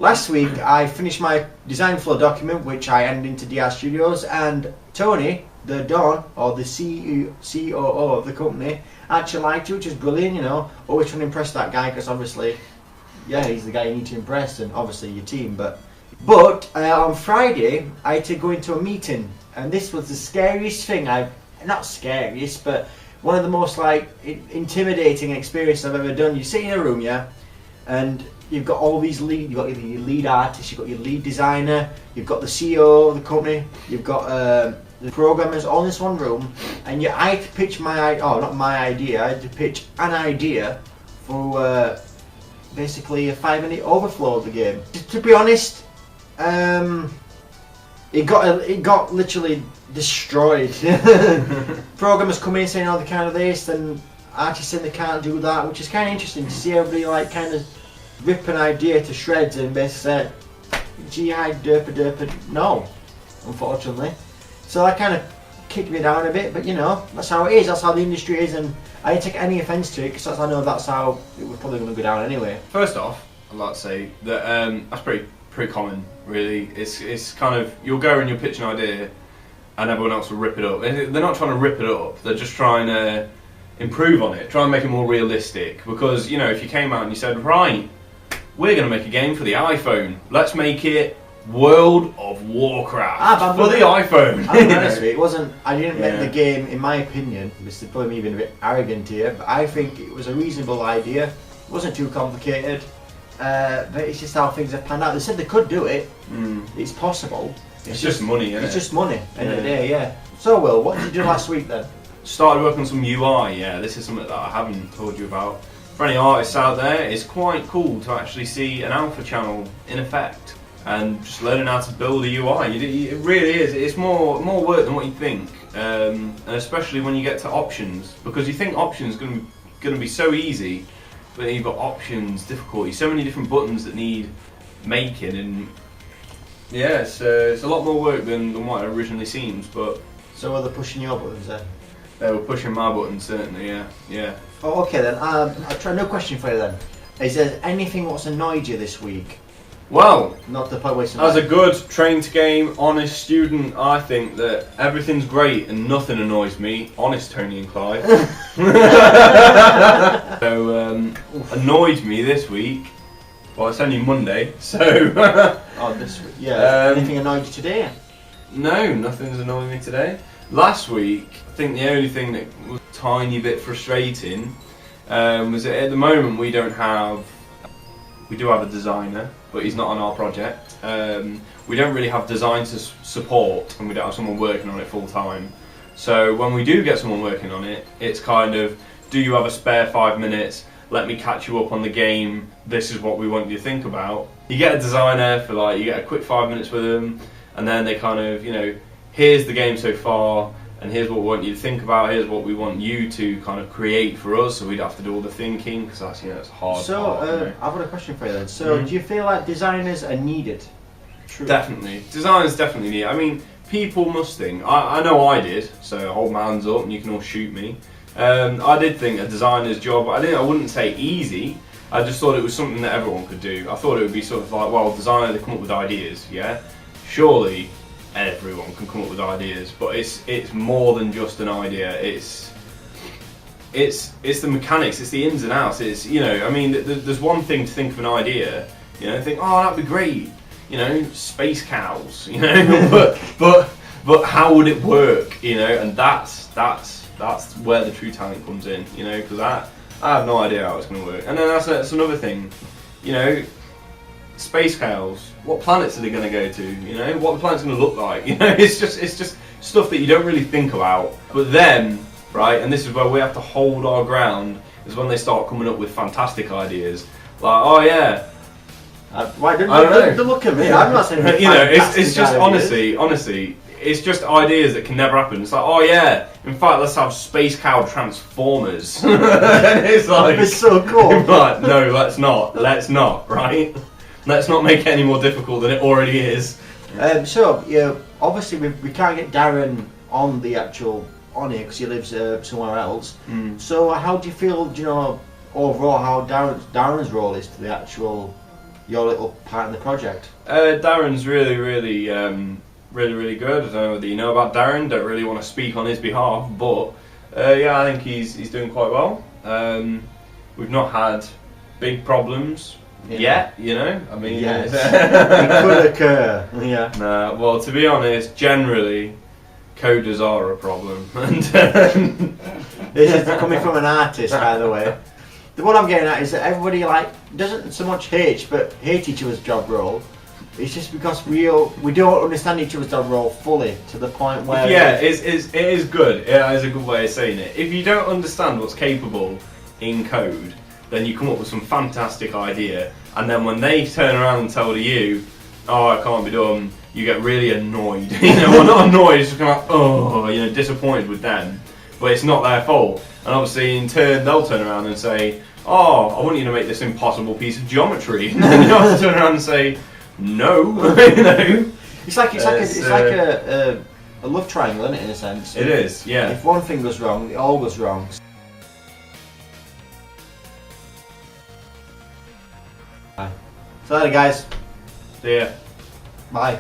Last week I finished my design flow document, which I handed into DR Studios, and Tony, the Don, or the COO of the company, actually liked it, which is brilliant, you know. Always trying to impress that guy, because obviously, yeah, he's the guy you need to impress, and obviously your team. But on Friday, I had to go into a meeting, and this was the scariest thing not scariest, but one of the most like intimidating experiences I've ever done. You sit in a room, yeah, and you've got all these you've got your lead artist, you've got your lead designer, you've got the CEO of the company, you've got the programmers all in this one room, and I had to pitch I had to pitch an idea for basically a 5-minute overflow of the game. To be honest, it got literally destroyed. Programmers come in saying, "Oh, they can't do this," and artists saying they can't do that, which is kind of interesting to see everybody like kind of rip an idea to shreds and basically say, "Gee, I derpa no," unfortunately. So that kind of kicked me down a bit, but you know, that's how it is, that's how the industry is, and I didn't take any offence to it, because I know that's how it was probably going to go down anyway. First off, I'd like to say that that's pretty common, really. It's kind of, you'll go and you'll pitch an idea, and everyone else will rip it up. They're not trying to rip it up, they're just trying to improve on it, try and make it more realistic, because, you know, if you came out and you said, right, we're going to make a game for the iPhone, let's make it World of Warcraft for the iPhone. I'm honest with you, it wasn't. I didn't make the game, in my opinion. This is probably me being a bit arrogant here, but I think it was a reasonable idea. It wasn't too complicated, but it's just how things have panned out. They said they could do it. It's possible. It's just money, isn't it? It's just money. End of the day, yeah. So, Will, what did you do last week then? Started working on some UI. Yeah, this is something that I haven't told you about. For any artists out there, it's quite cool to actually see an alpha channel in effect. And just learning how to build a UI, it really is. It's more work than what you think, and especially when you get to options, because you think options going to be so easy, but then you've got options, difficulty, so many different buttons that need making, and yeah, it's a lot more work than what it originally seems. But so were they pushing your buttons then? They were pushing my buttons, certainly. Yeah. Oh, okay then. I'll try no question for you then. Is there anything what's annoyed you this week? Well, not the point wasting as a good Train2Game honest student, I think that everything's great and nothing annoys me. Honest Tony and Clyde. So annoyed me this week. Well, it's only Monday, so. This week. Yeah. Anything annoyed you today? No, nothing's annoying me today. Last week, I think the only thing that was a tiny bit frustrating was that at the moment we do have a designer, but he's not on our project. We don't really have design support, and we don't have someone working on it full time. So when we do get someone working on it, it's kind of, do you have a spare 5 minutes? Let me catch you up on the game. This is what we want you to think about. You get a designer for like, you get a quick 5 minutes with them, and then they kind of, you know, here's the game so far, and here's what we want you to think about, here's what we want you to kind of create for us, so we'd have to do all the thinking, because that's, you know, it's hard. So, I've got a question for you then. So, do you feel like designers are needed? True. Definitely. Designers definitely need. I mean, people must think. I know I did, so hold my hands up and you can all shoot me. I did think a designer's job, I wouldn't say easy, I just thought it was something that everyone could do. I thought it would be sort of like, well, designer, they come up with ideas, yeah? Surely everyone can come up with ideas, but it's more than just an idea. It's the mechanics, it's the ins and outs. It's, you know, I mean, there's one thing to think of an idea, you know, think, oh, that'd be great, you know, space cows, you know, but how would it work, you know? And that's where the true talent comes in, you know, because I have no idea how it's going to work. And then that's another thing, you know. Space cows, what planets are they going to go to? You know, what the planet's going to look like? You know, it's just stuff that you don't really think about. But then, right, and this is where we have to hold our ground, is when they start coming up with fantastic ideas. Like, oh yeah. Why don't look at me? I'm not saying. You know, it's just honestly, it's just ideas that can never happen. It's like, oh yeah, in fact, let's have space cow transformers. And it's like, it's so cool. Like, no, let's not, right? Let's not make it any more difficult than it already is. So, you know, obviously we can't get Darren on the actual on here because he lives somewhere else. So how do you feel, you know, overall how Darren's role is to the actual your little part in the project? Darren's really, really good. I don't know whether you know about Darren. Don't really want to speak on his behalf, but yeah, I think he's doing quite well. We've not had big problems yet, you know. I mean, yes. It could occur. Yeah. Nah, well, to be honest, generally, coders are a problem. And this is coming from an artist, by the way. What I'm getting at is that everybody doesn't so much hate each other's job role. It's just because we don't understand each other's job role fully to the point where it is good. It is a good way of saying it. If you don't understand what's capable in code, then you come up with some fantastic idea, and then when they turn around and tell you, "Oh, it can't be done," you get really annoyed. Well, not annoyed, it's just kind of like, disappointed with them. But it's not their fault. And obviously, in turn, they'll turn around and say, "Oh, I want you to make this impossible piece of geometry." And then you have to turn around and say, "No," It's like a love triangle, isn't it? In a sense. It is, yeah. If one thing goes wrong, it all goes wrong. Bye. So later, guys. See ya. Bye.